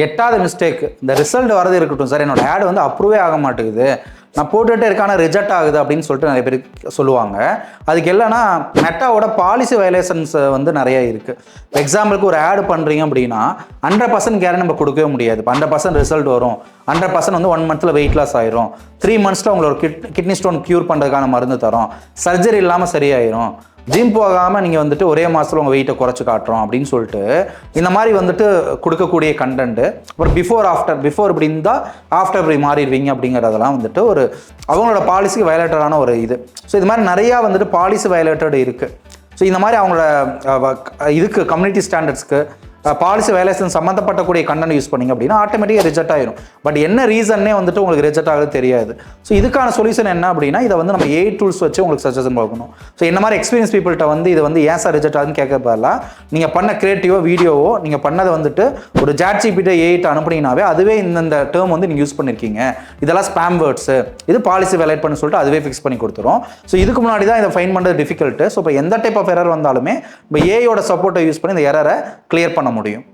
8வது மிஸ்டேக், இந்த ரிசல்ட் வரது இருக்கட்டும் சார், என்னோட ஆட் வந்து அப்ரூவே ஆக மாட்டேங்குது, நான் போட்டுகிட்டே இருக்கேன் ஆனால் ரிஜெக்ட் ஆகுது அப்படின்னு சொல்லிட்டு நிறைய பேர் சொல்லுவாங்க. அதுக்கு இல்லைன்னா மெட்டாவோட பாலிசி வயலேஷன்ஸ் வந்து நிறைய இருக்குது. எக்ஸாம்பிளுக்கு ஒரு ஆட் பண்ணுறீங்க அப்படின்னா 100% கேரண்டி நம்ம கொடுக்கவே முடியாது. இப்போ 100% ரிசல்ட் வரும், 100% வந்து 1 மந்த்தில் வெயிட் லாஸ் ஆயிரும், 3 மந்த்ஸில் உங்களோட கிட்னி ஸ்டோன் க்யூர் பண்ணுறதுக்கான மருந்து தரோம், சர்ஜரி இல்லாமல் சரியாயிரும், ஜிம் போகாமல் நீங்கள் வந்துட்டு ஒரே மாதத்தில் உங்கள் வெயிட்டை குறைச்சி காட்டுறோம் அப்படின்னு சொல்லிட்டு இந்த மாதிரி வந்துட்டு கொடுக்கக்கூடிய கண்டென்ட்டு. அப்புறம் பிஃபோர் இப்படி இருந்தால் ஆஃப்டர் இப்படி மாறிடுவீங்க அப்படிங்கிறதெல்லாம் வந்துட்டு ஒரு அவங்களோட பாலிசிக்கு வயலேட்டடான ஒரு இது. ஸோ இது மாதிரி நிறையா வந்துட்டு பாலிசி வயலேட்டட் இருக்குது. ஸோ இந்த மாதிரி அவங்களோட இதுக்கு கம்யூனிட்டி ஸ்டாண்டர்ட்ஸ்க்கு பாலிசி வயலேஷன் சம்மந்தப்பட்டக்கூடிய கண்டென்ட் யூஸ் பண்ணிங்க அப்படின்னா ஆட்டோமேட்டிக்காக ரிஜெக்ட் ஆயிரும். பட் என்ன ரீசன்னே வந்துட்டு உங்களுக்கு ரிஜெக்ட் ஆகுது தெரியாது. ஸோ இதுக்கான சொல்யூஷன் என்ன அப்படின்னா இதை வந்து நம்ம ஏஐ டூல்ஸ் வச்சு உங்களுக்கு சஜஷன் பார்க்கணும். ஸோ இந்த மாதிரி எக்ஸ்பீரியன்ஸ் பீப்புள்கிட்ட வந்து இது வந்து ஏன் சார் ரிஜெக்ட் ஆகுதுன்னு கேட்க பதிலாக நீங்கள் பண்ண கிரியேட்டிவோ வீடியோவோ நீங்கள் பண்ணதை வந்துட்டு ஒரு ChatGPT ஏஐட்ட அனுப்புனீங்கன்னாவே அதுவே இந்த டேர்ம் வந்து நீங்கள் யூஸ் பண்ணியிருக்கீங்க, இதெல்லாம் ஸ்பேம் வேர்ட்ஸு, இது பாலிசி வயலேட் பண்ணி சொல்லிட்டு அதுவே ஃபிக்ஸ் பண்ணி கொடுத்துரும். ஸோ இதுக்கு முன்னாடி தான் இதை ஃபைன் பண்ணுறது டிஃபிகல்ட்டு. ஸோ இப்போ எந்த டைப் ஆஃப் எரர் வந்தாலுமே இப்போ ஏஐயோட சப்போர்ட்டை யூஸ் பண்ணி இந்த எரரை கிளியர் பண்ண முடியும்.